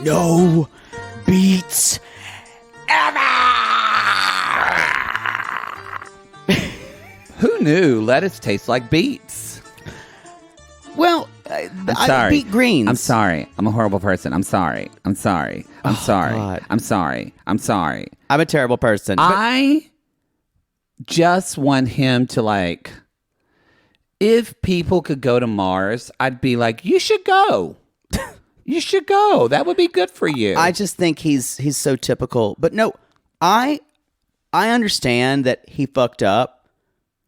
no beets ever. Who knew lettuce tastes like beets? Well, I'm sorry. beet greens. I'm sorry. I'm a horrible person. I'm sorry. I'm sorry. I'm sorry. God. I'm sorry. I'm sorry. I'm a terrible person. I just want him to, like, if people could go to Mars, I'd be like, you should go. You should go. That would be good for you. I just think he's so typical. But no, I understand that he fucked up.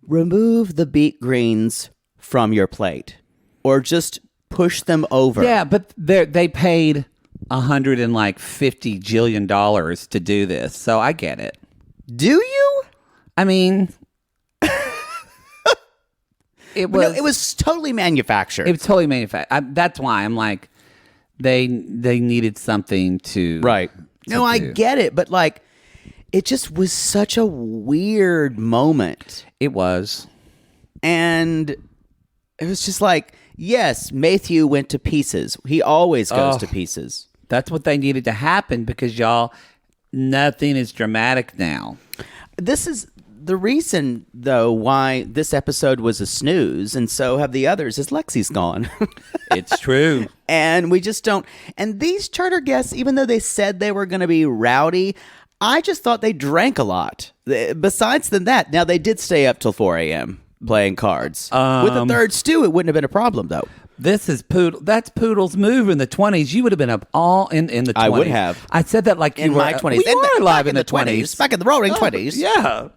Remove the beet greens from your plate, or just push them over. Yeah, but they paid $150 jillion to do this, so I get it. Do you? I mean, it was totally manufactured. It was totally manufactured. That's why I'm like, they needed something to right. No, I do. get it, but like, it just was such a weird moment. It was, and it was just like, yes, Matthew went to pieces. He always goes to pieces. That's what they needed to happen because y'all, nothing is dramatic now. This is the reason, though, why this episode was a snooze, and so have the others, is Lexi's gone. It's true. And we just don't. And these charter guests, even though they said they were going to be rowdy, I just thought they drank a lot. Besides than that, now they did stay up till 4 a.m. playing cards. With the third stew, it wouldn't have been a problem, though. This is Poodle. That's Poodle's move in the 20s. You would have been up all in the 20s. I would have. I said that like you in were my 20s. You were alive in the 20s. Back in the roaring 20s. Yeah.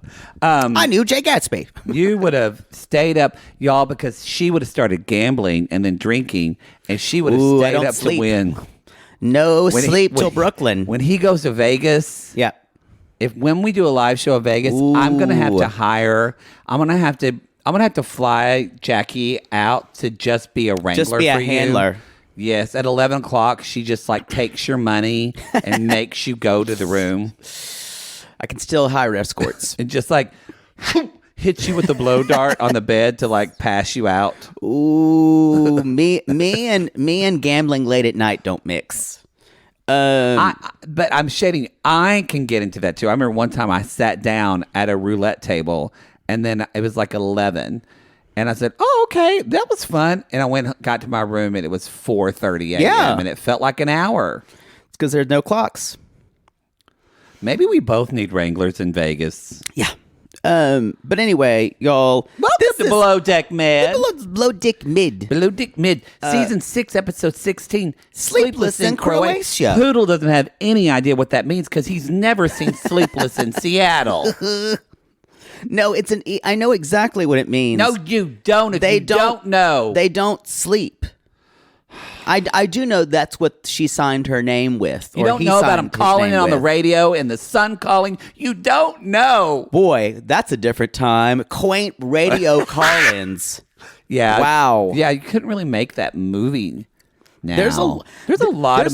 I knew Jay Gatsby. You would have stayed up, y'all, because she would have started gambling and then drinking, and she would have stayed up to win. No sleep till Brooklyn. When he goes to Vegas, yeah. When we do a live show in Vegas, I'm gonna have to hire. I'm gonna have to fly Jackie out to just be a wrangler, just be a for handler. You. Yes, at 11 o'clock, she just like takes your money and makes you go to the room. I can still hire escorts and just like hits you with the blow dart on the bed to like pass you out. Ooh, me and gambling late at night don't mix. But I'm shading. I can get into that too. I remember one time I sat down at a roulette table, and then it was like 11, and I said, "Oh, okay, that was fun." And I got to my room, and it was 4:30 a.m. Yeah. and it felt like an hour. It's because there's no clocks. Maybe we both need Wranglers in Vegas. Yeah. But anyway, y'all. Welcome to Below Deck Mid. Below Deck Mid. Below Deck Mid. Season 6, episode 16. Sleepless in Croatia. Poodle doesn't have any idea what that means because he's never seen Sleepless in Seattle. No, I know exactly what it means. No, you don't. If you don't know. They don't sleep. I do know that's what she signed her name with. You don't know about him calling it on the radio and the sun calling. You don't know. Boy, that's a different time. Quaint radio call-ins. Yeah. Wow. Yeah, you couldn't really make that movie now. There's a lot of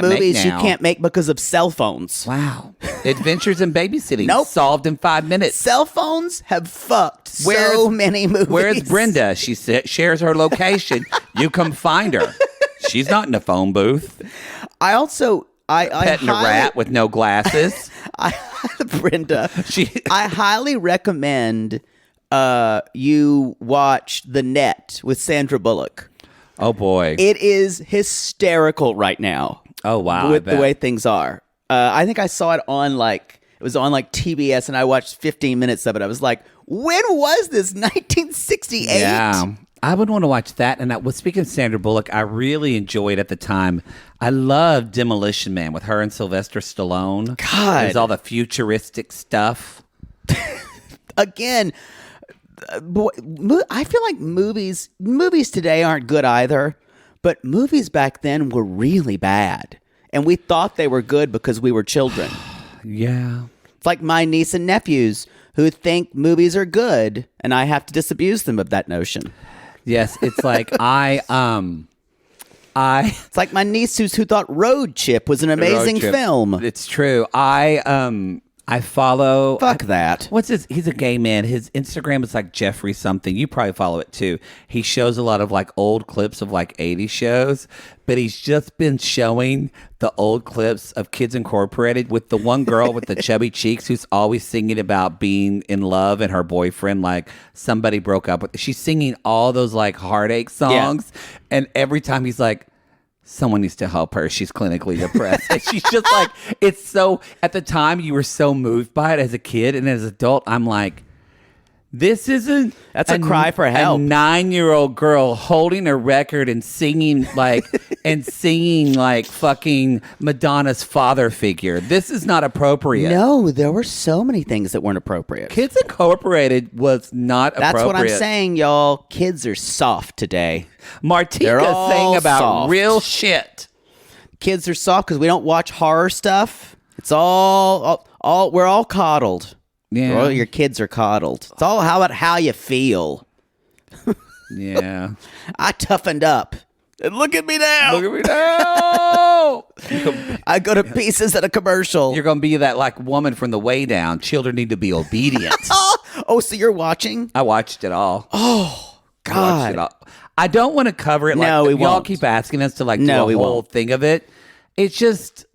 movies you can't make because of cell phones. Wow. Adventures in Babysitting. Nope. Solved in 5 minutes. Cell phones have fucked so many movies. Where's Brenda? She shares her location. You come find her. She's not in a phone booth. I also... petting a rat with no glasses. Brenda. I highly recommend you watch The Net with Sandra Bullock. Oh, boy. It is hysterical right now. Oh, wow. With the way things are. I think I saw it on it was on TBS, and I watched 15 minutes of it. I was like, when was this? 1968? Yeah. I would want to watch that. And speaking of Sandra Bullock, I really enjoyed at the time. I loved Demolition Man with her and Sylvester Stallone. God. There's all the futuristic stuff. Again, boy, I feel like movies today aren't good either, but movies back then were really bad. And we thought they were good because we were children. Yeah. It's like my niece and nephews who think movies are good, and I have to disabuse them of that notion. Yes, it's like It's like my niece who thought Road Chip was an amazing film. It's true. I I follow. Fuck that. What's his? He's a gay man. His Instagram is like Jeffrey something. You probably follow it too. He shows a lot of like old clips of like 80s shows, but he's just been showing the old clips of Kids Incorporated with the one girl with the chubby cheeks who's always singing about being in love and her boyfriend, like somebody broke up with. She's singing all those like heartache songs, and every time he's like, someone needs to help her. She's clinically depressed. And she's just like, it's so, at the time you were so moved by it as a kid, and as an adult, I'm like, this isn't That's a cry for help. A 9-year-old girl holding a record and singing like fucking Madonna's father figure. This is not appropriate. No, there were so many things that weren't appropriate. Kids Incorporated was not appropriate. That's what I'm saying, y'all. Kids are soft today. Martika saying about soft. real shit. Kids are soft because we don't watch horror stuff. It's all we're all coddled. Yeah. All your kids are coddled. It's all about how you feel. Yeah. I toughened up. And look at me now. Look at me now. I go to pieces at a commercial. You're going to be that like woman from The Way Down. Children need to be obedient. Oh, so you're watching? I watched it all. Oh, God. I don't want to cover it. No, we y'all won't. keep asking us to like No, do we a whole won't. thing of it. It's just...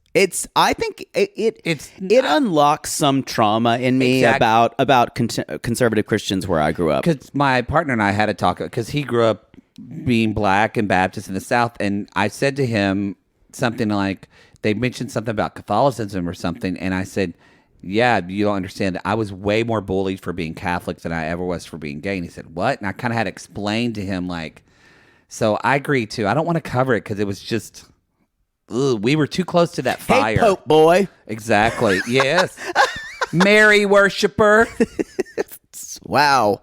I think it unlocks some trauma in me about conservative Christians where I grew up. Because my partner and I had a talk, because he grew up being black and Baptist in the South, and I said to him something like, they mentioned something about Catholicism or something, and I said, yeah, you don't understand. I was way more bullied for being Catholic than I ever was for being gay. And he said, what? And I kind of had to explain to him, like, so I agree too. I don't want to cover it because it was just... Ugh, we were too close to that fire. Hey, Pope boy. Exactly. Yes. Mary worshiper. Wow.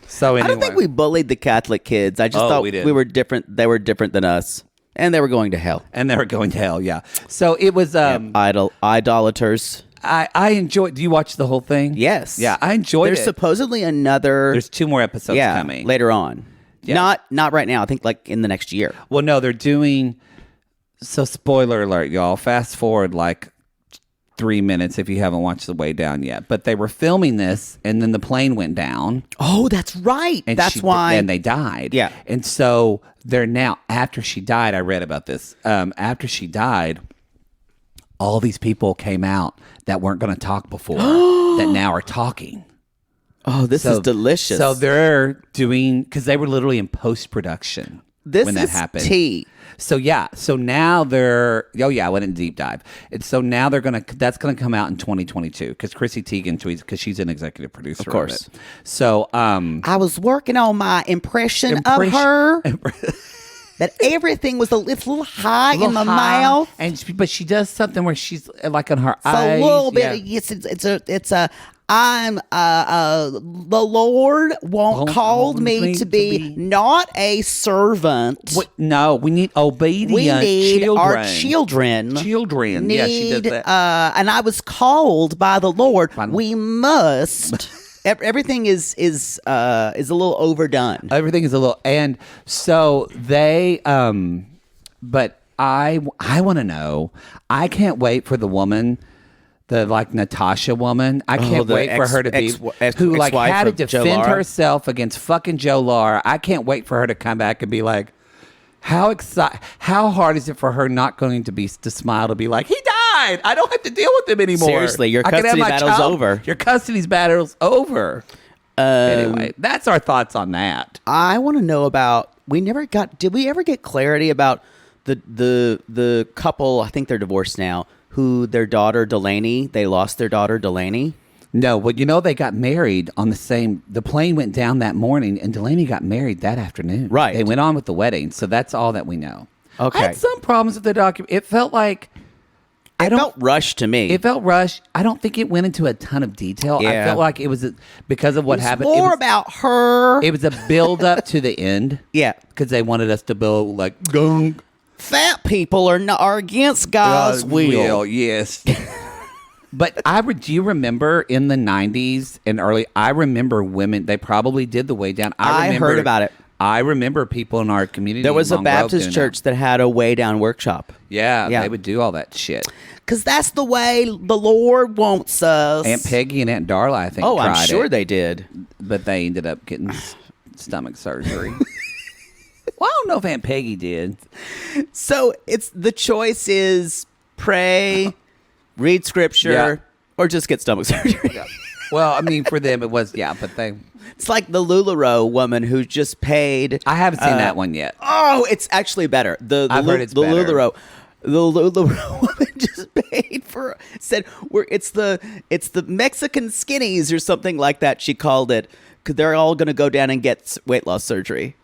So anyway. I don't think we bullied the Catholic kids. I just thought we were different. They were different than us. And they were going to hell. And they were going to hell, yeah. So it was... idolaters. I enjoyed... Do you watch the whole thing? Yes. Yeah, I enjoyed There's supposedly another... There's 2 more episodes coming. later on. Yeah. Not right now. I think like in the next year. Well, no, they're doing... So spoiler alert, y'all. Fast forward like 3 minutes if you haven't watched The Way Down yet. But they were filming this, and then the plane went down. Oh, that's right. And that's why. And they died. Yeah. And so they're now, after she died, I read about this. After she died, all these people came out that weren't going to talk before that now are talking. Oh, this is delicious. So they're doing, because they were literally in post-production when that happened. Tea. So yeah, so now they're, I went in deep dive. And so now that's gonna come out in 2022 because Chrissy Teigen tweets, because she's an executive producer of course. it. So I was working on my impression of her. That everything was a little high in my mouth, but she does something where she's like on her eyes. A little bit. Yes, it's a. The Lord called me to be not a servant. No, we need obedient. We need children. our children. Children. Yeah, she does that. And I was called by the Lord. We must. Everything is a little overdone. Everything is a little, and so they. But I want to know. I can't wait for the woman. The like Natasha woman, I can't wait for her to be who like had to defend herself against fucking Joe Lara. I can't wait for her to come back and be like, how hard is it for her not going to be to smile to be like, he died. I don't have to deal with him anymore. Seriously, your custody battle's over. Your custody's battle's over. Anyway, that's our thoughts on that. I want to know about. Did we ever get clarity about the couple? I think they're divorced now. Who their daughter Delaney, they lost their daughter Delaney. No, well, they got married on the plane went down that morning and Delaney got married that afternoon. Right. They went on with the wedding. So that's all that we know. Okay. I had some problems with the document. It felt like, It felt rushed to me. It felt rushed. I don't think it went into a ton of detail. Yeah. I felt like it was because of what happened. More about her. It was a build up to the end. Yeah. Because they wanted us to build like, gung. Fat people are against God's will. Yes. But do you remember in the 90s and early, I remember women, they probably did the Way Down. I heard about it. I remember people in our community. There was in a Long Grove Baptist doing church that had a way down workshop. Yeah, Yeah. they would do all that shit. Because that's the way the Lord wants us. Aunt Peggy and Aunt Darla, I think, Oh, I'm tried sure it, they did. but they ended up getting stomach surgery. Well, I don't know if Aunt Peggy did. So the choice is pray, read scripture, Yeah. or just get stomach surgery. Well, I mean, for them it was, but they. It's like the LuLaRoe woman who just paid. I haven't seen that one yet. Oh, it's actually better. I've heard it's better. The LuLaRoe woman just paid for. Said it's the Mexican skinnies or something like that. She called it because they're all going to go down and get weight loss surgery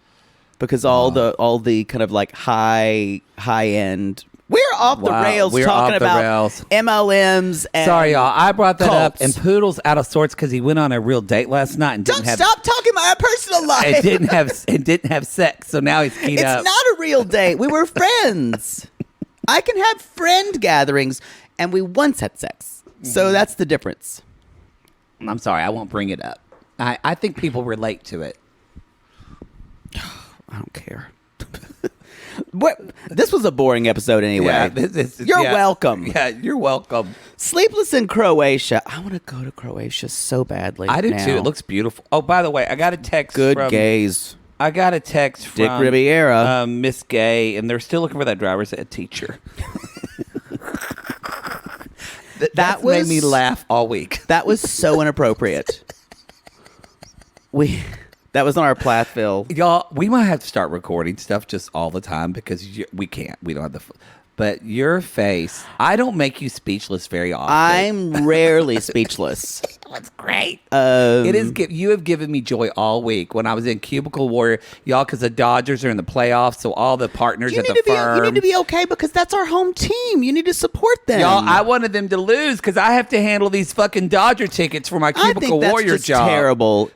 because all the kind of like high end. We're off the rails we're talking off the about rails. MLMs. And Sorry, y'all. I brought that up, cults. and Poodle's out of sorts because he went on a real date last night and Don't didn't have. stop talking about our personal life. It didn't have sex, so now he's keyed It's up. not a real date. We were friends. I can have friend gatherings, and we once had sex. So that's the difference. I'm sorry, I won't bring it up. I think people relate to it. I don't care. This was a boring episode anyway. Yeah, You're welcome. Yeah, you're welcome. Sleepless in Croatia. I want to go to Croatia so badly. I do now. too. It looks beautiful. Oh, by the way, I got a text good from gays. I got a text from Dick Riviera. Miss Gay, and they're still looking for that driver's ed teacher. That made me laugh all week. That was so inappropriate. That was on our Platteville. Y'all, we might have to start recording stuff just all the time because we can't. We don't have the. But your face, I don't make you speechless very often. I'm rarely speechless. That's great. It is. You have given me joy all week when I was in Cubicle Warrior, y'all, because the Dodgers are in the playoffs, so all the partners at the firm. You need to be okay because that's our home team. You need to support them. Y'all, I wanted them to lose because I have to handle these fucking Dodger tickets for my Cubicle Warrior just job. Terrible.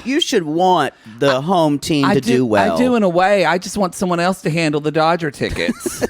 You should want the home team to do well. I do in a way. I just want someone else to handle the Dodger tickets.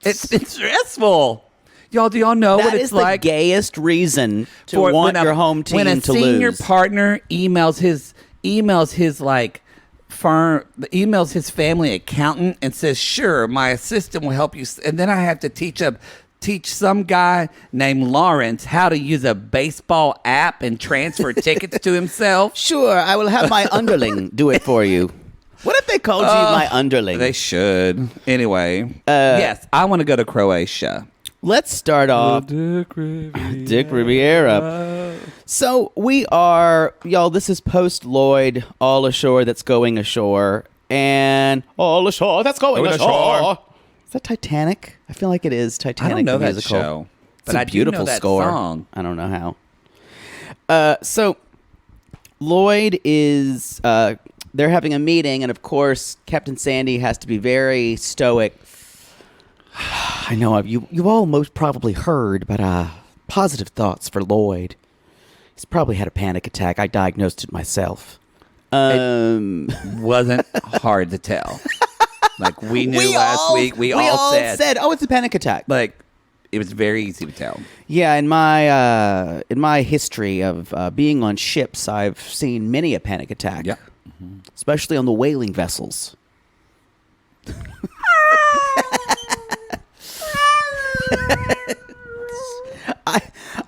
It's stressful. Y'all, do y'all know what it's like? That is the gayest reason to want your home team to lose. When a senior partner emails his like firm, emails his family accountant and says, "Sure, my assistant will help you," and then I have to teach some guy named Lawrence how to use a baseball app and transfer tickets to himself. Sure, I will have my underling do it for you. What if they called you my underling? They should. Anyway, yes, I want to go to Croatia. Let's start off. Dick Riviera. So we are, y'all, this is post Lloyd, All Ashore That's Going Ashore. And All Ashore That's Going Ashore. Is that Titanic? I feel like it is Titanic. I don't know the that musical. show. It's But a I do beautiful know that score. song. I don't know how. So Lloyd is, they're having a meeting, and of course, Captain Sandy has to be very stoic. I know you all most probably heard, but positive thoughts for Lloyd. He's probably had a panic attack. I diagnosed it myself. Wasn't hard to tell. Like we knew last week. We all said, "Oh, it's a panic attack." Like it was very easy to tell. Yeah, in my history of being on ships, I've seen many a panic attack. Yeah. Especially on the whaling vessels.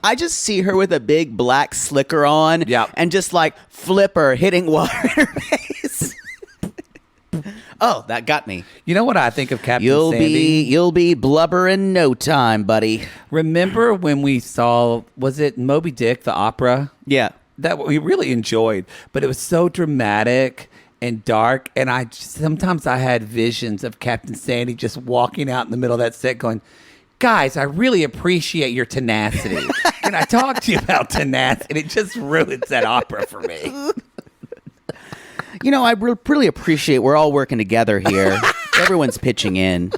I just see her with a big black slicker on, and just like flipper hitting water in her face. Oh, that got me. You know what I think of Captain Sandy? You'll be blubber in no time, buddy. Remember when we saw, was it Moby Dick, the opera? Yeah. That we really enjoyed, but it was so dramatic and dark, and sometimes I had visions of Captain Sandy just walking out in the middle of that set going, "Guys, I really appreciate your tenacity." And I talked to you about tenacity, and it just ruins that opera for me. You know, I really appreciate we're all working together here. Everyone's pitching in.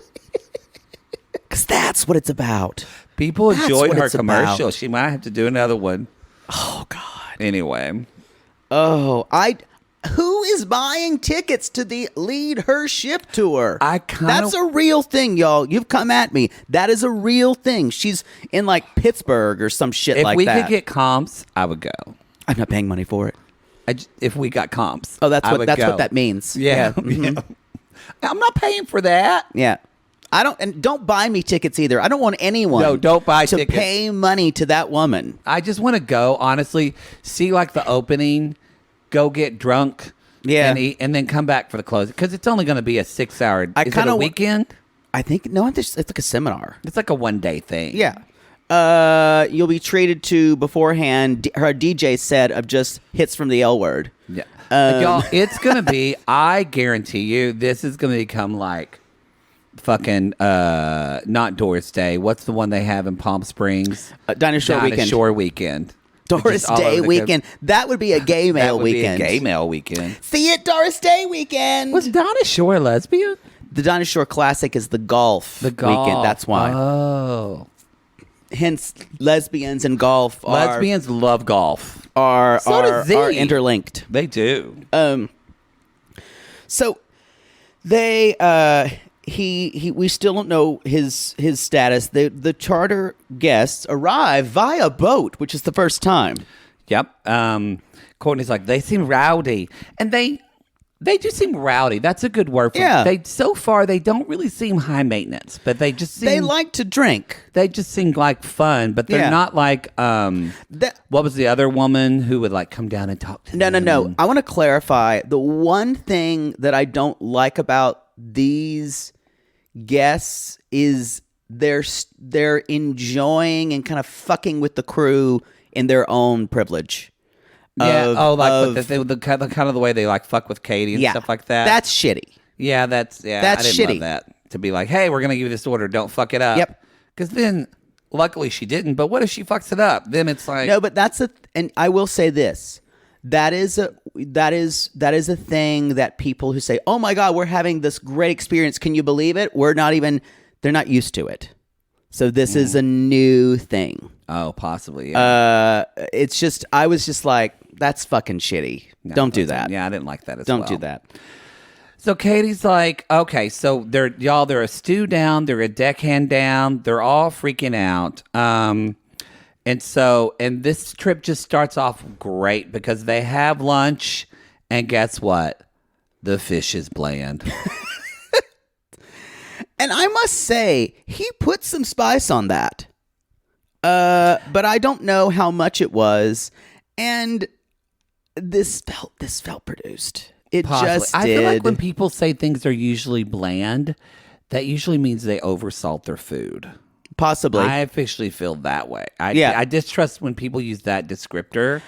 Because that's what it's about. People enjoyed her commercial. About. She might have to do another one. Oh, God. Anyway. Oh, who is buying tickets to the Lead Her Ship tour? That's a real thing, y'all. You've come at me. That is a real thing. She's in like Pittsburgh or some shit like that. If we could get comps, I would go. I'm not paying money for it. if we got comps. Oh, that's I what would that's go. what that means. Yeah. Mhm. Yeah. I'm not paying for that. Yeah. Don't buy me tickets either. I don't want anyone. No, don't buy to tickets. pay money to that woman. I just want to go, honestly, see like the opening, go get drunk, Yeah. and eat, and then come back for the closing because it's only going to be a 6 hour. Is it kinda a weekend? I think no, it's like a seminar. It's like a 1 day thing. Yeah. You'll be treated to beforehand. Her DJ set of just hits from the L word. Yeah. Y'all, it's going to be, I guarantee you, this is going to become like fucking, not Doris Day. What's the one they have in Palm Springs? Dinosaur Weekend. Dinosaur Weekend. Doris Just all Day over the weekend. That would be a gay That male would be weekend. a gay male weekend. See it, Doris Day weekend. Was Donna Shore lesbian? The Dinosaur Classic is the golf weekend. That's why. Oh. Hence, lesbians and golf Lesbians love golf. are So does are Z. interlinked. They do. So they we still don't know his status. The charter guests arrive via boat, which is the first time. Yep. Courtney's like, they seem rowdy. And they do seem rowdy. That's a good word for Yeah. So far they don't really seem high maintenance, but they just seem They like to drink. they just seem like fun, but they're Yeah. not like That- what was the other woman who would like come down and talk to them? No. I want to clarify. The one thing that I don't like about these guests is they're enjoying and kind of fucking with the crew in their own privilege. Yeah. Of- The kind of the way they like fuck with Katie and stuff like that. That's shitty. That's That's I didn't shitty. love that to be like, hey, we're gonna give you this order, don't fuck it up. Yep. Because then, luckily she didn't. But what if she fucks it up? Then it's like No, but and I will say this. That is a thing that people who say, "Oh my God, we're having this great experience. Can you believe it?" They're not used to it. So this is a new thing. Oh, possibly. Yeah. It's just I was just like, that's fucking shitty. No, Don't do that. Yeah, I didn't like that as Don't well. do that. So Katie's like, okay, so they're a stew down, they're a deckhand down, they're all freaking out. And this trip just starts off great because they have lunch, and guess what? The fish is bland. And I must say, he put some spice on that. But I don't know how much it was. And this felt produced. It Possibly. just did. I feel like when people say things are usually bland, that usually means they oversalt their food. Possibly. I officially feel that way. Yeah. I distrust when people use that descriptor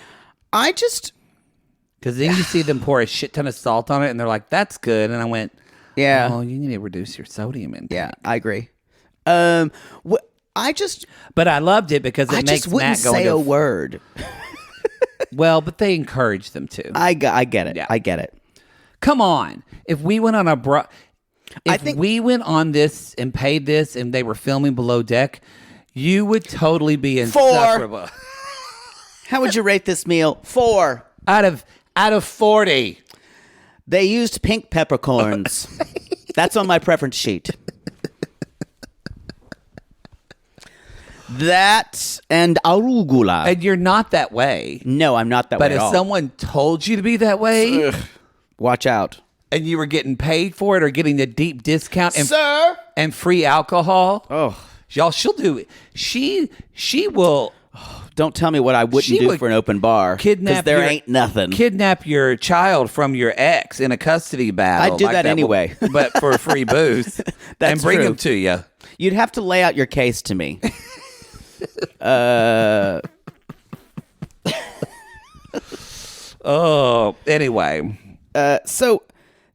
because then you see them pour a shit ton of salt on it and they're like, that's good. And I went, Yeah. oh, you need to reduce your sodium intake. Yeah, I agree. But I loved it because it I makes just wouldn't Matt go say into a word. Well, but they encourage them to. I get it. Yeah. I get it. Come on. If we went on we went on this and paid this and they were filming Below Deck, you would totally be insufferable. How would you rate this meal? 4. Out of 40. They used pink peppercorns. That's on my preference sheet. That and arugula. And you're not that way. No, I'm not that But way if at all. someone told you to be that way Watch out. and you were getting paid for it or getting the deep discount Sir? and free alcohol, Oh, y'all, she'll do it. She will don't tell me what I wouldn't She do would for an open bar. kidnap Because there your- ain't nothing. kidnap your child from your ex in a custody battle. I'd do that anyway. but for free booze. And That's bring true. them to you. You'd have to lay out your case to me. Oh, anyway. So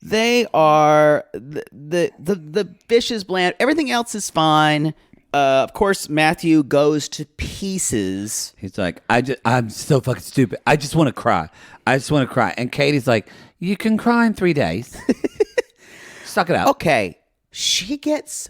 they are the fish is bland. Everything else is fine. Of course, Matthew goes to pieces. He's like, I'm so fucking stupid. I just want to cry. And Katie's like, you can cry in 3 days. Suck it out. Okay, she gets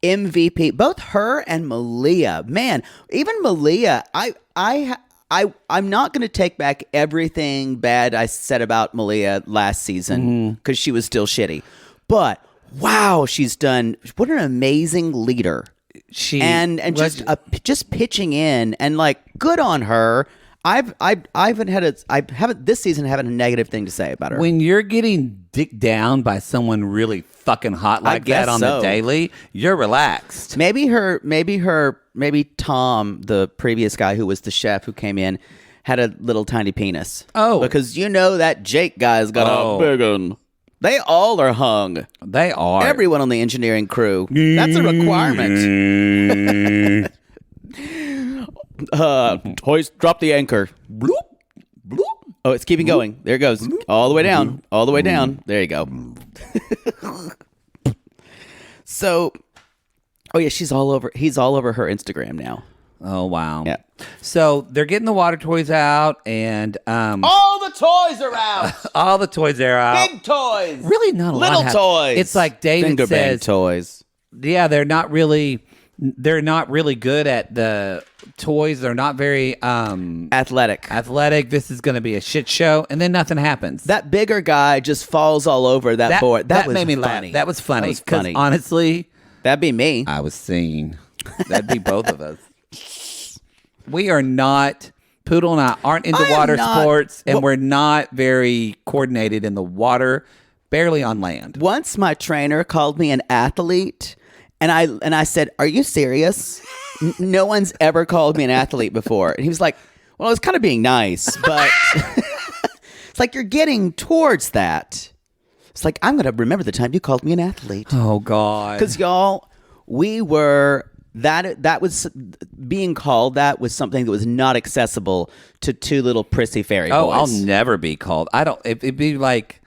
MVP. Both her and Malia. Man, even Malia. I'm not going to take back everything bad I said about Malia last season because she was still shitty. But wow, she's done. What an amazing leader. She And just pitching in and like good on her. I haven't this season haven't a negative thing to say about her. When you're getting dicked down by someone really fucking hot like that on the daily, you're relaxed. Maybe Tom, the previous guy who was the chef who came in, had a little tiny penis. Oh. Because that Jake guy's got a big one. They all are hung. They are. Everyone on the engineering crew. That's a requirement. Hoist, drop the anchor. Bloop, bloop. Oh, it's keeping going. There it goes. All the way down. All the way down. There you go. So, he's all over her Instagram now. Oh, wow. Yeah. So they're getting the water toys out, and all the toys are out. all the toys are out. Big toys. Really not a lot. Little toys. It's like David Finger bang says. Toys. Yeah, they're not really good at the toys. They're not very athletic. This is going to be a shit show, and then nothing happens. That bigger guy just falls all over that board. That was made me funny. laugh. That was funny. That was funny. Honestly, that'd be me. I was seeing. That'd be both of us. We are not. Poodle and I aren't into water sports, and we're not very coordinated in the water. Barely on land. Once my trainer called me an athlete, and I said, "Are you serious? No one's ever called me an athlete before." And he was like, "Well, it's kind of being nice, but it's like you're getting towards that." It's like, I'm going to remember the time you called me an athlete. Oh God. Because y'all, we were that was being called that was something that was not accessible to two little prissy fairy boys. Oh, I'll never be called. I don't. It'd be like,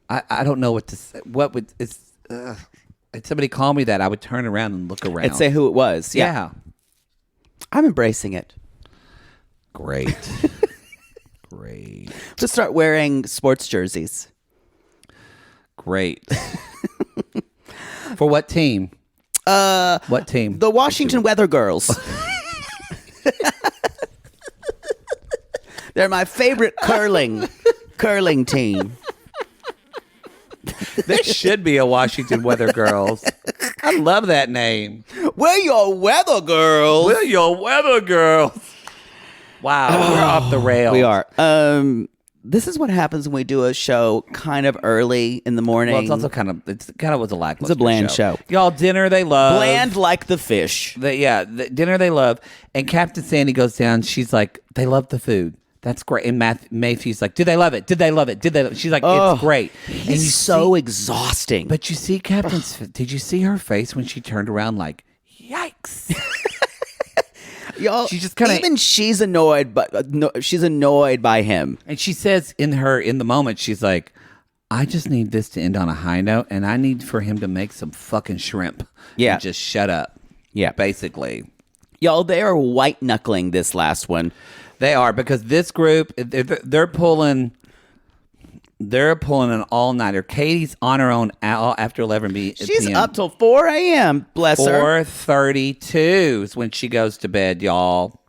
I don't know what to say. What would it's. If somebody called me that, I would turn around and look around and say who it was. Yeah. I'm embracing it. Great. Great. To start wearing sports jerseys. Great. For what team? What team? The Washington Weather Girls. They're my favorite curling team. There should be a Washington Weather Girls. I love that name. We're your weather girls. We're your weather girls. Wow, we're off the rails. We are. This is what happens when we do a show kind of early in the morning. Well, it's also kind of was a lackluster. It's a bland show. Y'all, dinner they love. Bland like the fish. The dinner they love. And Captain Sandy goes down. She's like, they love the food. That's great. And Mayfew's like, do they love it? Did they love it? Did they love it? She's like, it's great. He's so exhausting. But you see Captain's, did you see her face when she turned around like, yikes. Y'all, she just kind of, even she's annoyed, but she's annoyed by him. And she says in the moment, she's like, I just need this to end on a high note, and I need for him to make some fucking shrimp. Yeah. And just shut up. Yeah. Basically. Y'all, they are white knuckling this last one. They are, because this group, they're pulling an all-nighter. Katie's on her own after 11 p.m. She's up till 4 a.m., bless her. 4:32 is when she goes to bed, y'all.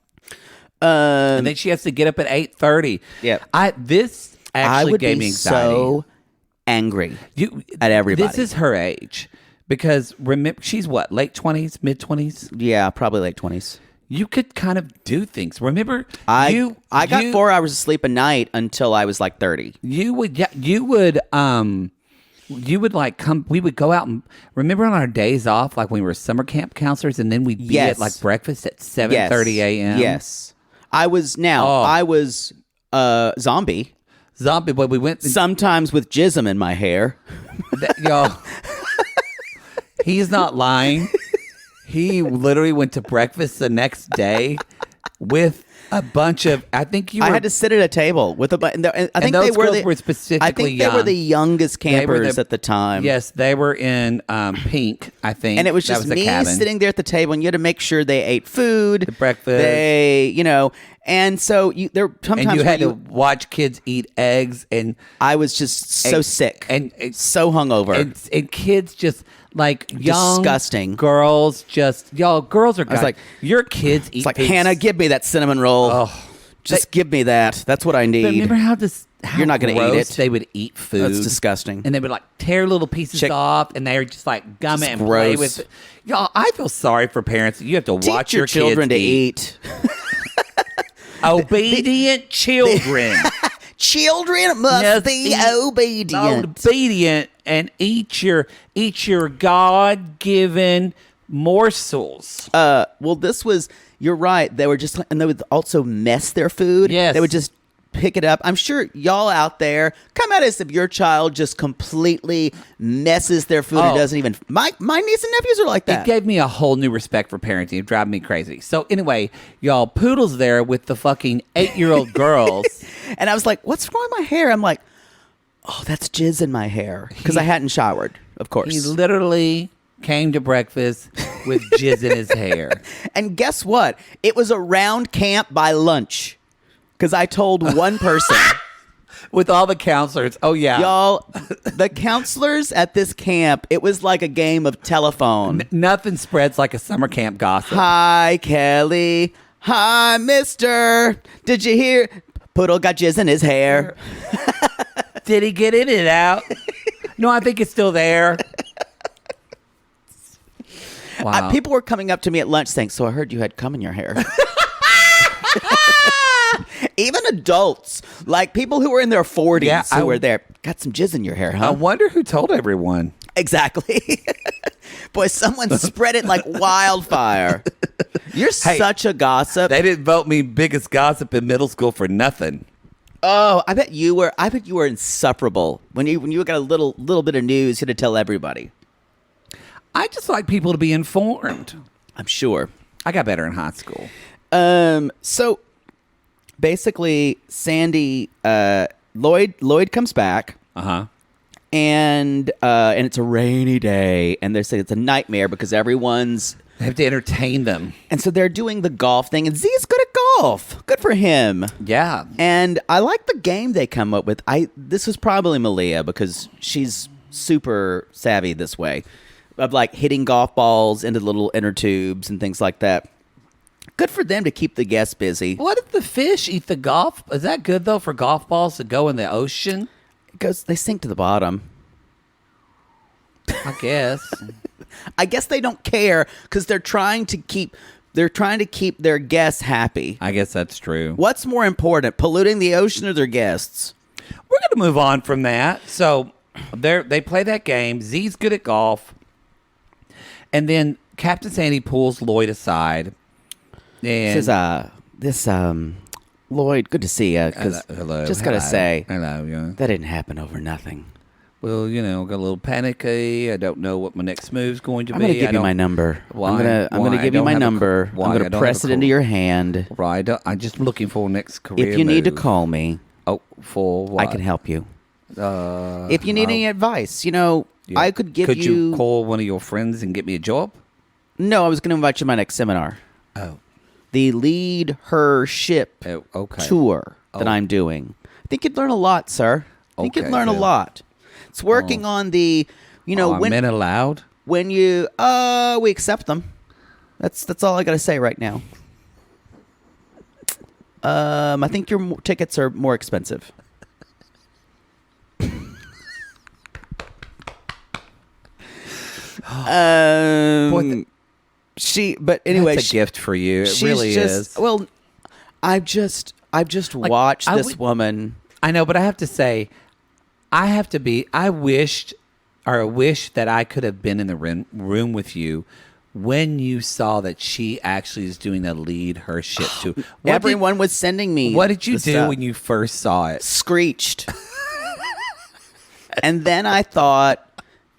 And then she has to get up at 8:30. Yeah. This actually gave me anxiety. So angry at everybody. This is her age. Because remember, she's what, late 20s, mid 20s? Yeah, probably late 20s. You could kind of do things. Remember, I got 4 hours of sleep a night until I was like 30. You would like come. We would go out and remember on our days off, like when we were summer camp counselors, and then we'd be at like breakfast at 7:30 a.m. Yes, I was zombie. Zombie, but we went sometimes with jism in my hair. Y'all, he's not lying. He literally went to breakfast the next day with a bunch of. I had to sit at a table with a. I think those they were specifically. I think they were the youngest campers at the time. Yes, they were in pink. I think, and it was just me sitting there at the table, and you had to make sure they ate food, the breakfast. And so sometimes and you had to watch kids eat eggs, and I was just so sick and so hungover, and kids just. Like young disgusting girls, girls are. I was like, your kids eat. It's like, Hannah, give me that cinnamon roll. Oh, just give me that. That's what I need. But remember how you're not going to eat it. They would eat food. That's disgusting. And they would like tear little pieces off, and they were just like gum it and play with it. Y'all, I feel sorry for parents. You have to watch your children kids to eat. Obedient children. Children must be obedient and eat your God-given morsels. Well, this was. You're right. They were just, and they would also mess their food. Yes. They would just pick it up. I'm sure y'all out there come at us if your child just completely messes their food and doesn't even. My niece and nephews are like that. It gave me a whole new respect for parenting. It drives me crazy. So anyway, y'all, Poodle's there with the fucking 8-year-old girls. And I was like, what's wrong with my hair? I'm like, oh, that's jizz in my hair. Because I hadn't showered, of course. He literally came to breakfast with jizz in his hair. And guess what? It was around camp by lunch. Because I told one person. With all the counselors. Oh, yeah. Y'all, the counselors at this camp, it was like a game of telephone. Nothing spreads like a summer camp gossip. Hi, Kelly. Hi, mister. Did you hear? Poodle got jizz in his hair. Did he get in and out? No, I think it's still there. Wow. People were coming up to me at lunch saying, so I heard you had cum in your hair. Even adults, like people who were in their 40s who were there, got some jizz in your hair, huh? I wonder who told everyone. Exactly. Boy, someone spread it like wildfire. You're such a gossip. They didn't vote me biggest gossip in middle school for nothing. Oh, I bet you were insufferable. When you got a little bit of news, you had to tell everybody. I just like people to be informed. I'm sure. I got better in high school. So basically, Sandy, Lloyd comes back. Uh-huh. And it's a rainy day, and they're saying it's a nightmare because everyone's. They have to entertain them. And so they're doing the golf thing, and Z's good at golf. Good for him. Yeah. And I like the game they come up with. This was probably Malia because she's super savvy this way. Of like hitting golf balls into little inner tubes and things like that. Good for them to keep the guests busy. What if the fish eat the golf? Is that good, though, for golf balls to go in the ocean? Because they sink to the bottom. I guess. I guess they don't care because they're trying to keep their guests happy. I guess that's true. What's more important, polluting the ocean or their guests? We're going to move on from that. So they play that game. Z's good at golf. And then Captain Sandy pulls Lloyd aside. And Says, Lloyd, good to see you. Hello. Just got to say, Hello, yeah. that didn't happen over nothing. Well, got a little panicky. I don't know what my next move's going to be. I'm going to give you my number. Why? I'm going to give you my number. I'm going to press it into your hand. Right. I'm just looking for next career If you need to move. call me, for what? I can help you. If you need any advice, I could give you... Could you call one of your friends and get me a job? No, I was going to invite you to my next seminar. Oh. The Lead Her Ship tour that I'm doing. I think you'd learn a lot, sir. I think you'd learn a lot. It's working on the, are men allowed? When you, we accept them. That's all I got to say right now. I think your tickets are more expensive. But anyway, that's a gift for you. It really is. Well, I've just watched this woman. I know, but I have to say, I wish that I could have been in the room with you when you saw that she actually is doing a Lead Her Ship too. Everyone was sending me. What did you do when you first saw it? Screeched. And then I thought,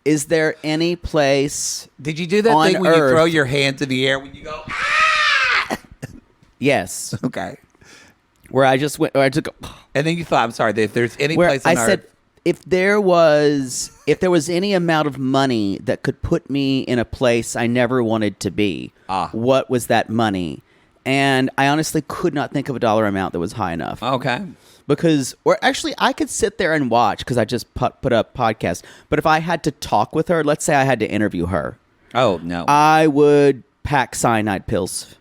is there any place? Did you do that thing when you throw your hands in the air when you go, ah? Yes. Okay. Where I just went, or I took, and then you thought, I'm sorry, if there's any where place on I earth. said, if there was any amount of money that could put me in a place I never wanted to be, what was that money? And I honestly could not think of a dollar amount that was high enough. Okay. Because, or actually, I could sit there and watch because I just put up podcasts. But if I had to talk with her, let's say I had to interview her. Oh, no. I would pack cyanide pills.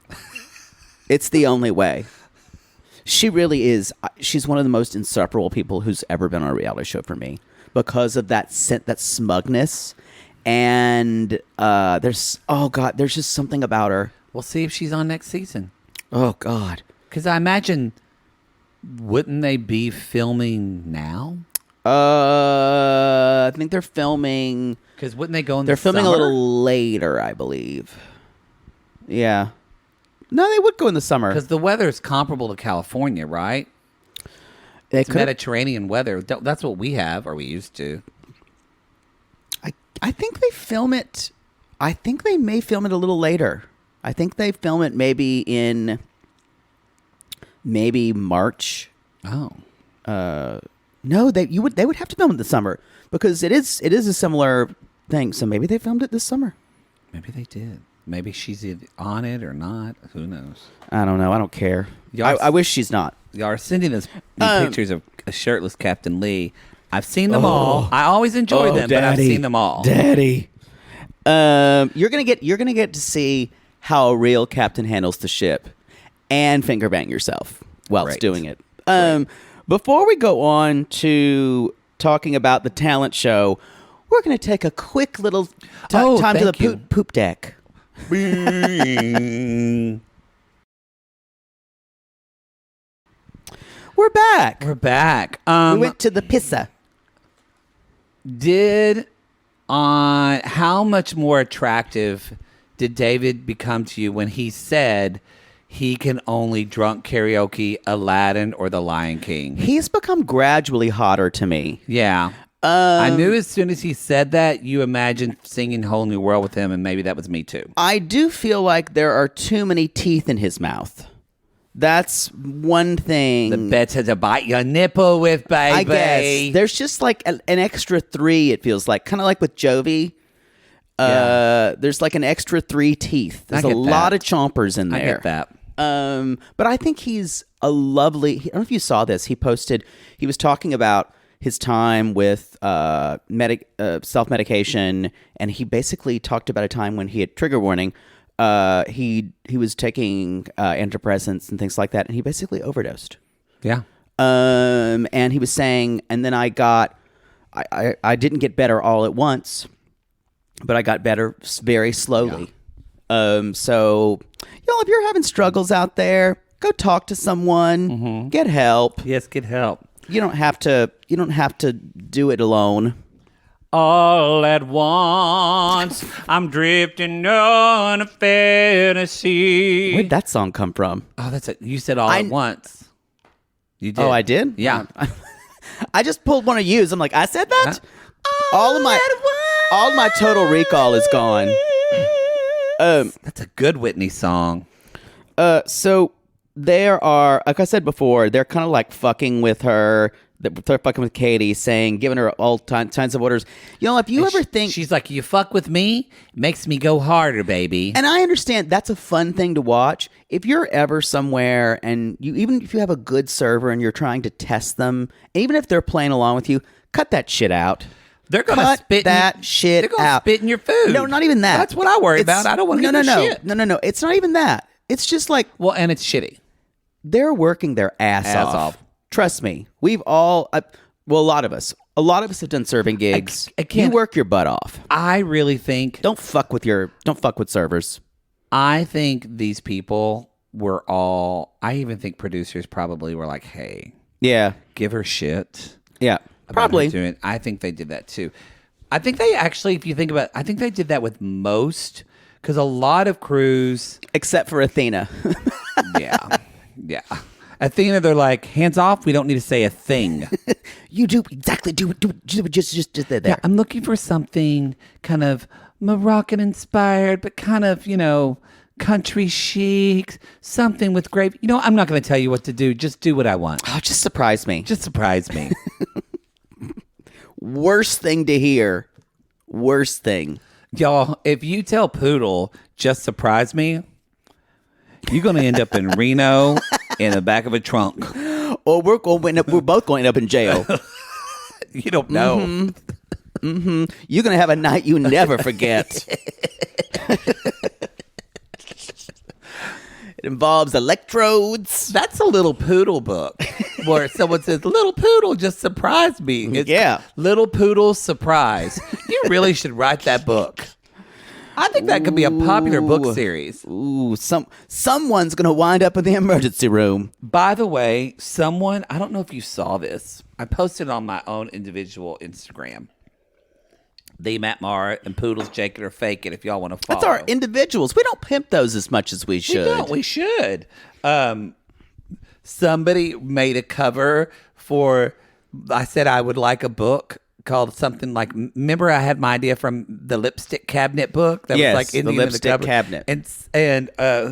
It's the only way. She really is. She's one of the most insufferable people who's ever been on a reality show for me because of that smugness. And there's just something about her. We'll see if she's on next season. Oh, God. Because I imagine, wouldn't they be filming now? I think they're filming. Because wouldn't they go in They're the filming summer? a little later, I believe. Yeah. No, they would go in the summer. Because the weather is comparable to California, right? They It's could. Mediterranean weather. That's what we have, or we used to. I think they film it. I think they may film it a little later. I think they film it maybe in March. Oh. No, they would have to film it this summer because it is a similar thing. So maybe they filmed it this summer. Maybe they did. Maybe she's either on it or not. Who knows? I don't know. I don't care. Y'all I wish she's not. Y'all are sending us pictures of a shirtless Captain Lee. I've seen them all. I always enjoy them, but I've seen them all. Daddy. You're gonna get to see how a real captain handles the ship and finger bang yourself while it's doing it. Before we go on to talking about the talent show, we're gonna take a quick little time to the poop deck. We're back. We're back. We went to the pissa. How much more attractive did David become to you when he said he can only drunk karaoke Aladdin or The Lion King? He's become gradually hotter to me. Yeah. I knew as soon as he said that, you imagined singing Whole New World with him, and maybe that was me too. I do feel like there are too many teeth in his mouth. That's one thing. The better to bite your nipple with, baby. I guess. There's just like an extra 3, it feels like. Kind of like with Jovi. There's like an extra 3 teeth. There's a lot of chompers in there. I get that. But I think he's a lovely... I don't know if you saw this. He was talking about his time with self-medication, and he basically talked about a time when he had trigger warning. He was taking antidepressants and things like that, and he basically overdosed. Yeah. And he was saying, and then I didn't get better all at once, but I got better very slowly. Yeah. So, if you're having struggles out there, go talk to someone, get help. Yes, get help. You don't have to do it alone. All at once, I'm drifting on a fantasy. Where'd that song come from? Oh, that's it. You said all at once. You did. Oh, I did? Yeah. I just pulled one of yous. I'm like, I said that? All of my Total Recall is gone. That's a good Whitney song. So there are, like I said before, they're kind of like fucking with her. They're fucking with Katie, giving her all kinds of orders. If you ever think... She's like, you fuck with me, it makes me go harder, baby. And I understand that's a fun thing to watch. If you're ever somewhere and even if you have a good server and you're trying to test them, even if they're playing along with you, cut that shit out. They're going to spit that shit out. They're going to spit in your food. No, not even that. That's what I worry about. I don't want to shit. No. It's not even that. It's just like... Well, and it's shitty. They're working their ass off. Trust me. We've all... a lot of us. A lot of us have done serving gigs. You work your butt off. I really think... Don't fuck with servers. I think these people were all... I even think producers probably were like, hey... Yeah. Give her shit. Yeah. Probably. I think they did that too. I think they actually, if you think about it, I think they did that with most... Because a lot of crews... Except for Athena. Yeah. Athena, they're like, hands off, we don't need to say a thing. You do exactly do just there. Yeah, I'm looking for something kind of Moroccan inspired, but kind of, country chic, something with great... I'm not going to tell you what to do. Just do what I want. Oh, just surprise me. Worst thing to hear. Worst thing. Y'all, if you tell Poodle, just surprise me, you're going to end up in Reno in the back of a trunk. Or we're both going to end up in jail. You don't know. Mm-hmm. You're going to have a night you never forget. It involves electrodes. That's a Little Poodle book where someone says, Little Poodle just surprised me. It's yeah. Little Poodle Surprise. You really should write that book. I think that could be a popular book series. Ooh, someone's gonna wind up in the emergency room. By the way, I don't know if you saw this. I posted on my own individual Instagram. The Matt Mara and Poodles Jake It or Fake It if y'all want to follow. That's our individuals. We don't pimp those as much as we should. We should. Somebody made a cover for, I said I would like a book called something like, remember I had my idea from the lipstick cabinet book? That Yes, was like the Indian lipstick cover. cabinet. And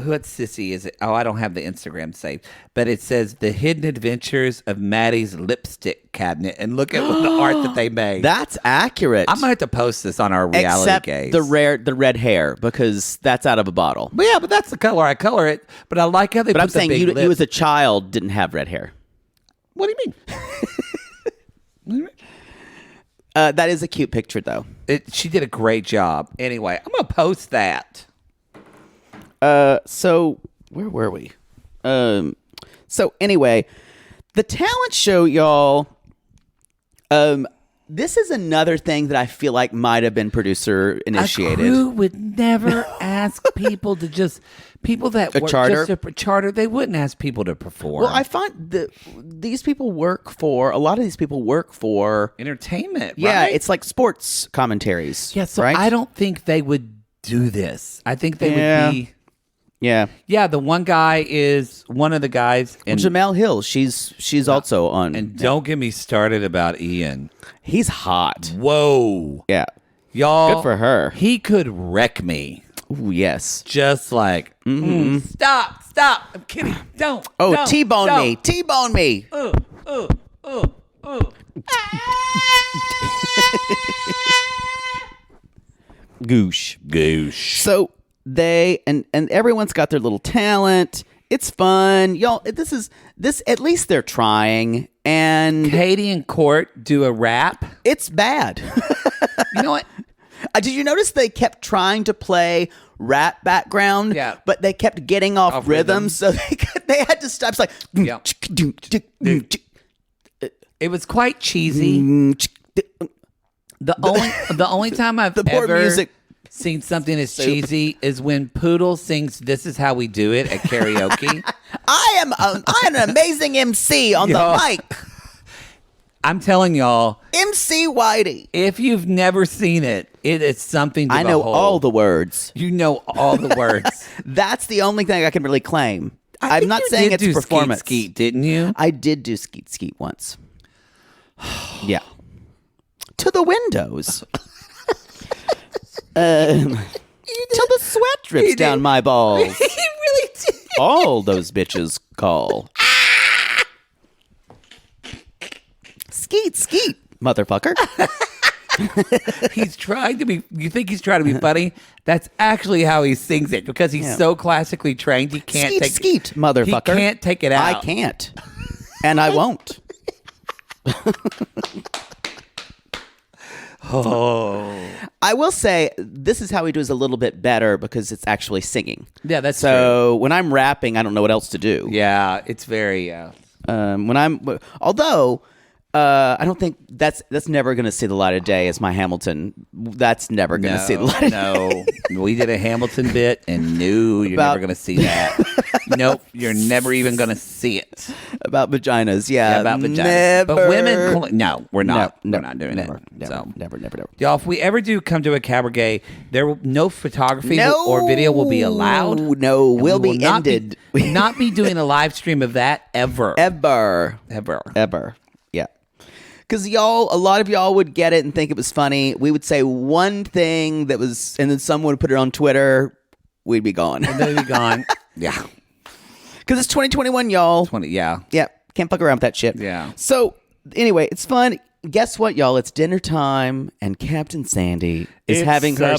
what sissy is it? Oh, I don't have the Instagram saved. But it says The Hidden Adventures of Maddie's Lipstick Cabinet. And look at the art that they made. That's accurate. I'm going to have to post this on our reality Except gaze. the red hair, because that's out of a bottle. But yeah, but that's the color. I color it. But I like how they But put I'm saying the big you as a child didn't have red hair. What do you mean? That is a cute picture, though. She did a great job. Anyway, I'm going to post that. So where were we? So anyway, the talent show, y'all. This is another thing that I feel like might have been producer initiated. A crew would never ask people to people that work charter? just a charter. They wouldn't ask people to perform. Well, I find that a lot of these people work for entertainment. Yeah, right? it's like sports commentaries. Yeah, so right? I don't think they would do this. I think they would be. Yeah. Yeah, the one guy is one of the guys. And Jamel Hill, she's also on. And don't get me started about Ian. He's hot. Whoa. Yeah. Y'all. Good for her. He could wreck me. Ooh, yes. Just like, stop. I'm kidding. Don't. T-bone me. T-bone me. Goosh. So they and everyone's got their little talent. It's fun, y'all. This at least they're trying. And Katie and Court do a rap. It's bad. You know what? Did you notice they kept trying to play rap background? Yeah. But they kept getting off rhythm, so they had to stop. It's like, yeah. It was quite cheesy. The only time I've poor ever music. seen something as cheesy is when Poodle sings "This Is How We Do It" at karaoke. I am an amazing MC on the mic. I'm telling y'all, MC Whitey. if you've never seen it, it is something to I know behold. all the words. You know all the words. That's the only thing I can really claim. I'm not saying it's performance. Skeet, didn't you? I did do skeet once. Yeah. To the windows. Till the sweat drips down my balls. He really did. All those bitches call. Skeet, motherfucker. He's trying to be. You think he's trying to be funny? That's actually how he sings it because he's so classically trained. He can't Skeet, motherfucker. He can't take it out. I can't, and I won't. I will say this is how we do is a little bit better because it's actually singing. Yeah, that's so. When I'm rapping, I don't know what else to do. Yeah, it's very. Although. I don't think that's never going to see the light of day as my Hamilton. That's never going to see the light of day. No, we did a Hamilton bit, and you're never going to see that. Nope, you're never even going to see it. About vaginas, yeah. About vaginas. Never. But women, no, we're not. We're not doing never, it. Never, so. never. Y'all, if we ever do come to a cabaret, no photography or video will be allowed. No, we'll be ended. We'll not be doing a live stream of that ever. Ever. Yeah. Because a lot of y'all would get it and think it was funny. We would say one thing that was, and then someone would put it on Twitter. We'd be gone. And then we'd be gone. Yeah. Because it's 2021, y'all. Yeah. Yeah. Can't fuck around with that shit. Yeah. So, anyway, it's fun. Guess what, y'all? It's dinner time, and Captain Sandy is having her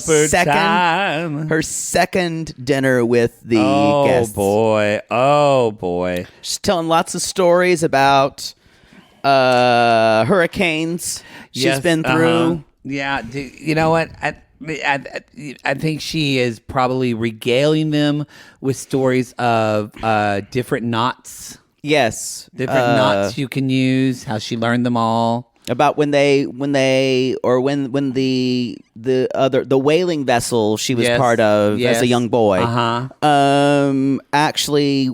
second dinner with the guests. Oh, boy. She's telling lots of stories about hurricanes she's been through. Yeah, you know what? I think she is probably regaling them with stories of different knots. Yes, Different knots you can use. How she learned them all. About when the whaling vessel she was part of as a young boy. Actually,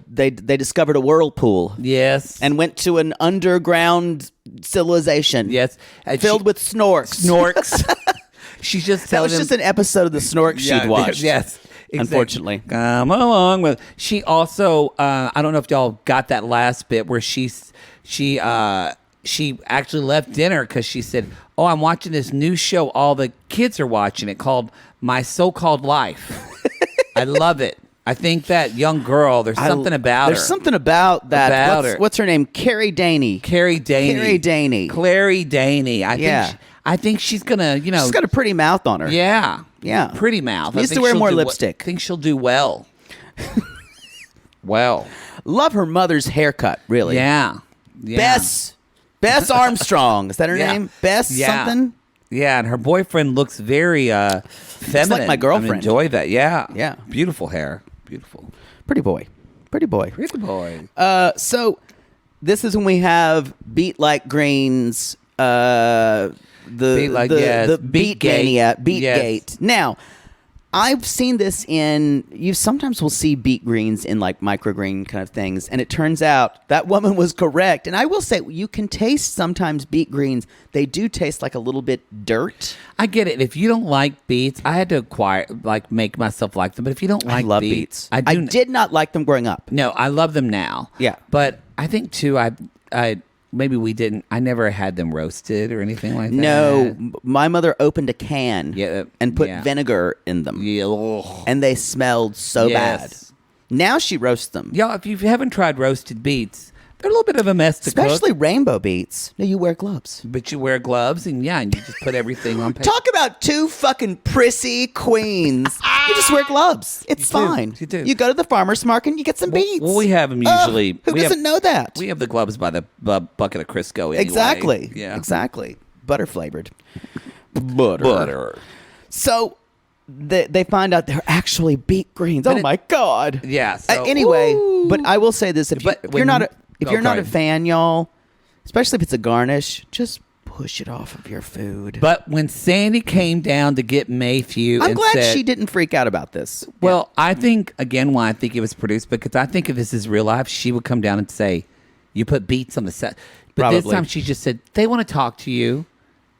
they discovered a whirlpool. Yes, and went to an underground civilization. Yes, filled with snorks. She's just that was just an episode of the Snorks she'd watched. Yes. Exactly. Unfortunately, come along with. She also, I don't know if y'all got that last bit where she actually left dinner because she said, "Oh, I'm watching this new show. All the kids are watching it called My So-Called Life." I love it. I think that young girl. There's something about her. There's something about that. What's her name? Clary Daney. I think she's gonna. She's got a pretty mouth on her. Yeah. Pretty mouth. She needs to wear more lipstick. I think she'll do well. Love her mother's haircut. Really. Yeah. Bess Armstrong. Is that her name? Bess something? Yeah, and her boyfriend looks very feminine. Looks like my girlfriend. I enjoy that. Yeah. Yeah. Beautiful hair. Beautiful. Pretty boy. So this is when we have Beat Like Greens, the Beatgate. Now, I've seen this you sometimes will see beet greens in like microgreen kind of things, and it turns out that woman was correct. And I will say, you can taste sometimes beet greens. They do taste like a little bit dirt. I get it. If you don't like beets, I had to make myself like them. But if you don't like beets, I did not like them growing up. No, I love them now. Yeah. But I think too, maybe we didn't. I never had them roasted or anything like that. No, my mother opened a can and put vinegar in them. And they smelled so bad. Now she roasts them. Y'all, if you haven't tried roasted beets, they're a little bit of a mess to cook. Especially rainbow beets. No, you wear gloves. But you wear gloves and you just put everything on paper. Talk about two fucking prissy queens. You just wear gloves. It's fine. You do. You go to the farmer's market and you get some beets. Well, we have them usually. Who doesn't know that? We have the gloves by the bucket of Crisco anyway. Exactly. Yeah. Exactly. Butter flavored. Butter. So they find out they're actually beet greens. Oh my God. Yeah. So, anyway, but I will say this: if you're not a fan, y'all, especially if it's a garnish, just push it off of your food. But when Sandy came down to get Maythew, I'm glad she didn't freak out about this. Well, I think again why I think it was produced, because I think if this is real life, she would come down and say, "You put beets on the set." But this time she just said, "They want to talk to you."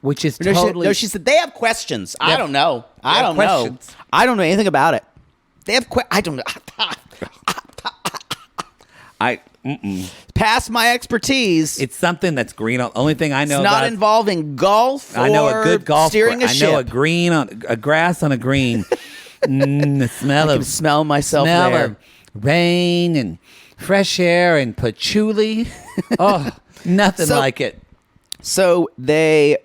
Which is totally... She said, they have questions. I don't know. I don't know. I don't know anything about it. They have I don't know. Past my expertise. It's something that's green. Only thing I know it's not involving golf or I know a good golf steering a ship. I know a grass on a green. The smell I can smell myself there. Of rain and fresh air and patchouli. Oh, nothing like it. So they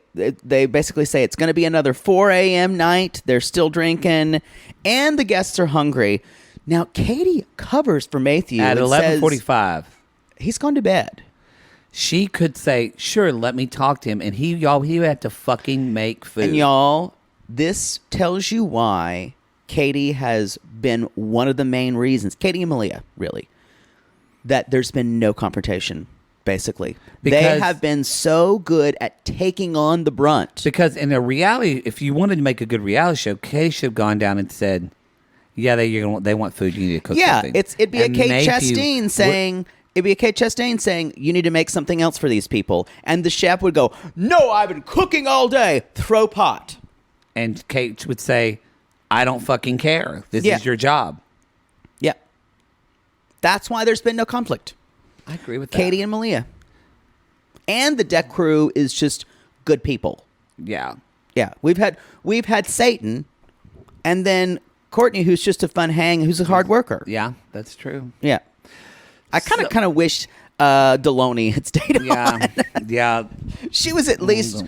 basically say it's going to be another 4 a.m. night. They're still drinking, and the guests are hungry. Now, Katie covers for Maythew at 11:45. He's gone to bed. She could say, "Sure, let me talk to him," and he would have to fucking make food. And y'all, this tells you why Katie has been one of the main reasons. Katie and Malia, really, that there's been no confrontation. Basically, they have been so good at taking on the brunt. Because in a reality, if you wanted to make a good reality show, Katie should have gone down and said, "Yeah, they want food. You need to cook something." Yeah, it'd be a Kate Chastain saying, "You need to make something else for these people," and the chef would go, "No, I've been cooking all day. Throw pot." And Kate would say, "I don't fucking care. This is your job." Yeah, that's why there's been no conflict. I agree with that. Katie and Malia. And the deck crew is just good people. Yeah. Yeah. We've had Satan, and then Courtney, who's just a fun hang, who's a hard worker. Yeah, that's true. Yeah. I kind of wish Deloney had stayed on. Yeah. She was at least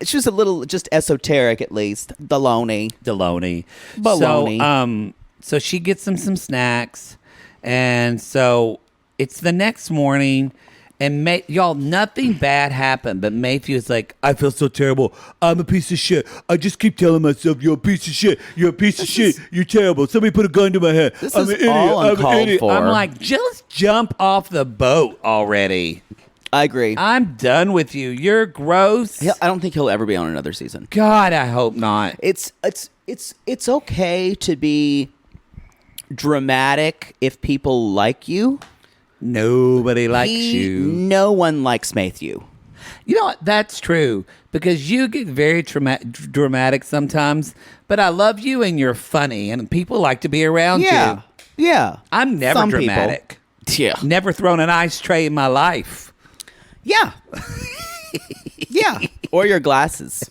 she was a little just esoteric at least. Deloney. Baloney. So she gets them some snacks, and so it's the next morning, and y'all, nothing bad happened, but Maythew is like, "I feel so terrible. I'm a piece of shit. I just keep telling myself, you're a piece of shit. You're a piece of shit. You're terrible. Somebody put a gun to my head. I'm an idiot. I'm an idiot." I'm like, just jump off the boat already. I agree. I'm done with you. You're gross. I don't think he'll ever be on another season. God, I hope not. It's okay to be dramatic if people like you. Nobody likes you. No one likes Matthew. You know what? That's true because you get very dramatic sometimes. But I love you and you're funny, and people like to be around you. Yeah. I'm never Some dramatic. People. Yeah. Never thrown an ice tray in my life. Yeah. Yeah. Or your glasses.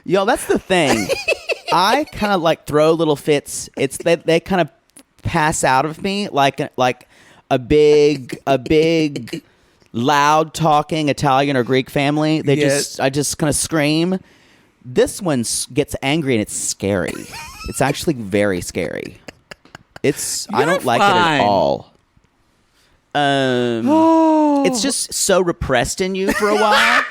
Yo, that's the thing. I kind of like throw little fits. They kind of pass out of me like a big loud talking Italian or Greek family. I just kind of scream. This one gets angry and it's scary. It's actually very scary. I don't like it at all. It's just so repressed in you for a while.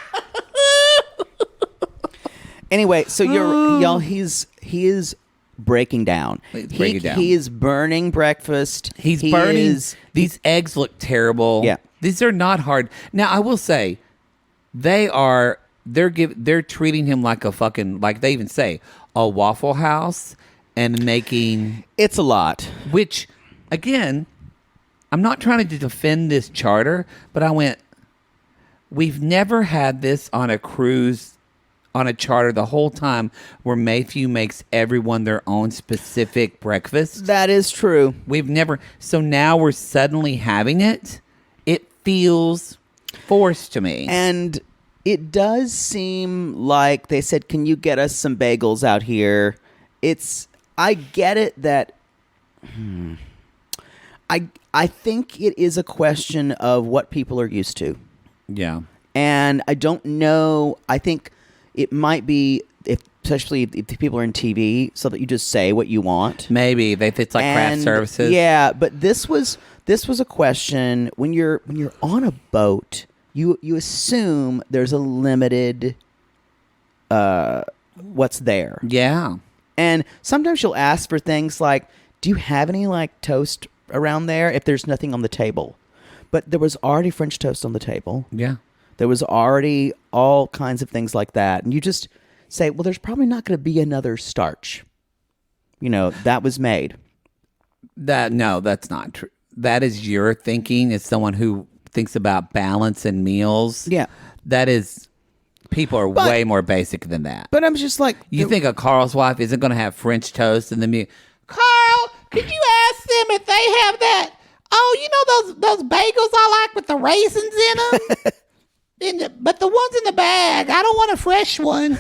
Anyway, so y'all, he is breaking down. He is burning breakfast. He's burning. These eggs look terrible. Yeah. These are not hard. Now, I will say, they're treating him like a fucking, like they even say, a Waffle House and making. It's a lot. Which, again, I'm not trying to defend this charter, but we've never had this on a cruise on a charter the whole time where Matthew makes everyone their own specific breakfast. That is true. We've never. So now we're suddenly having it. It feels forced to me. And it does seem like they said, can you get us some bagels out here? I get it that I think it is a question of what people are used to. Yeah. And I don't know. I think it might be, especially if people are in TV, so that you just say what you want. Maybe it's like craft services. Yeah, but this was a question when you're on a boat, you assume there's a limited what's there. Yeah. And sometimes you'll ask for things like, do you have any like toast around there if there's nothing on the table? But there was already French toast on the table. Yeah. There was already all kinds of things like that. And you just say, well, there's probably not going to be another starch. That was made. No, that's not true. That is your thinking as someone who thinks about balance and meals. Yeah. That is, people are way more basic than that. But I'm just like... You think a Carl's wife isn't going to have French toast and then Carl, could you ask them if they have that? Oh, those bagels I like with the raisins in them? But the ones in the bag, I don't want a fresh one.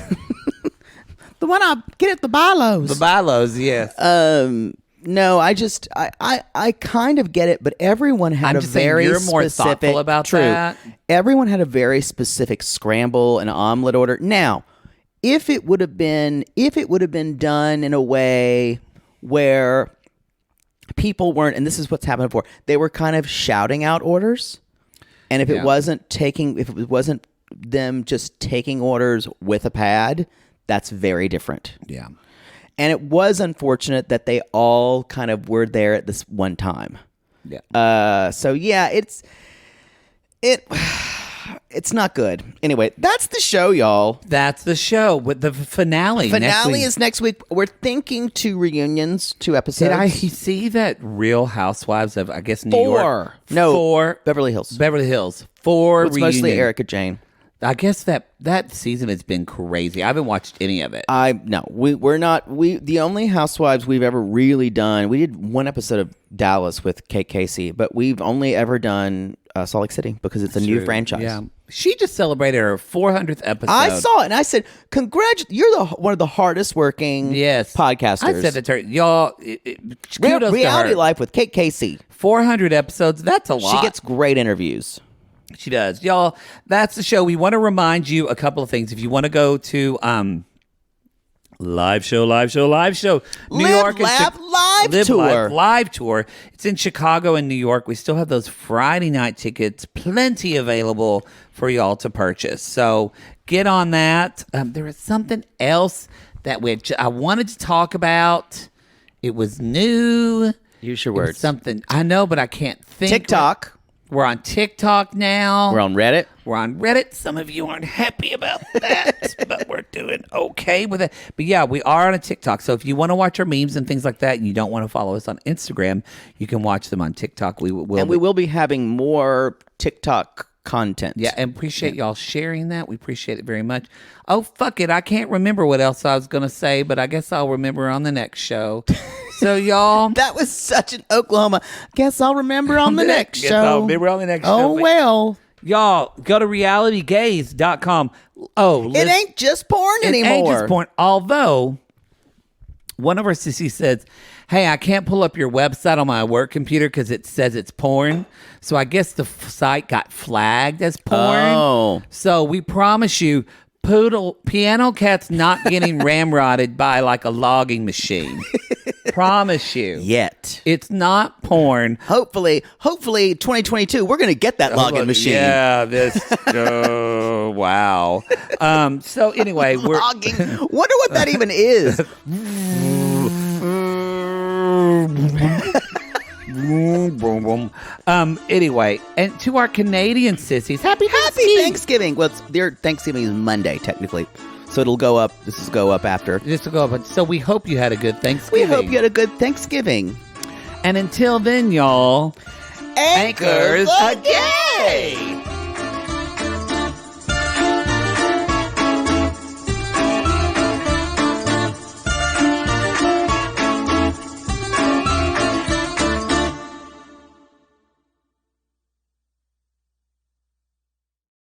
The one I get at the Bilos. The Bilos, yes. No, I kind of get it, but everyone had a very you're specific. More thoughtful about that. Everyone had a very specific scramble and omelet order. Now, if it would have been done in a way where people weren't, and this is what's happened before, they were kind of shouting out orders. And if it wasn't them just taking orders with a pad, that's very different. Yeah. And it was unfortunate that they all kind of were there at this one time. Yeah. So yeah, it's not good. Anyway, that's the show, y'all. That's the show with the finale. Finale is next week. We're thinking 2 reunions, 2 episodes. Did I see that Real Housewives of, I guess, New 4. York? No, 4. Beverly Hills. 4 It's reunions. mostly Erica Jane. I guess that season has been crazy. I haven't watched any of it. We're not. The only Housewives we've ever really done. We did 1 episode of Dallas with Kate Casey, but we've only ever done Salt Lake City because it's a new franchise. Yeah, she just celebrated her 400th episode. I saw it and I said, "Congratulations! You're one of the hardest working podcasters." I said that to her, y'all. Kudos Reality to her. Life with Kate Casey. 400 episodes. That's a lot. She gets great interviews. She does. Y'all, that's the show. We want to remind you a couple of things. If you want to go to live show. New York live tour. It's in Chicago and New York. We still have those Friday night tickets, plenty available for y'all to purchase. So get on that. There is something else that I wanted to talk about. It was new. Use your It was words. something I know, but I can't think. TikTok. We're on TikTok now. We're on Reddit. We're on Reddit. Some of you aren't happy about that, but we're doing okay with it. But yeah, we are on a TikTok. So if you want to watch our memes and things like that, and you don't want to follow us on Instagram, you can watch them on TikTok. We will be having more TikTok content. Yeah, and appreciate y'all sharing that. We appreciate it very much. Oh, fuck it. I can't remember what else I was going to say, but I guess I'll remember on the next show. So, y'all. That was such an Oklahoma. Guess I'll remember on the next show. I'll remember on the next show. Oh, well. Y'all, go to realitygaze.com. Oh, it ain't just porn anymore. It ain't just porn. Although, one of our sissies says, hey, I can't pull up your website on my work computer because it says it's porn. So I guess the site got flagged as porn. Oh. So we promise you, Piano Cat's not getting ramrodded by like a logging machine. Promise you. Yet. It's not porn. Hopefully 2022, we're going to get that logging machine. Yeah, wow. So anyway, we're logging. Wonder what that even is. Anyway, and to our Canadian sissies, happy Thanksgiving. Well, their Thanksgiving is Monday technically, so it'll go up. This will go up after. This will go up. So we hope you had a good Thanksgiving. We hope you had a good Thanksgiving. And until then, y'all, anchors a day.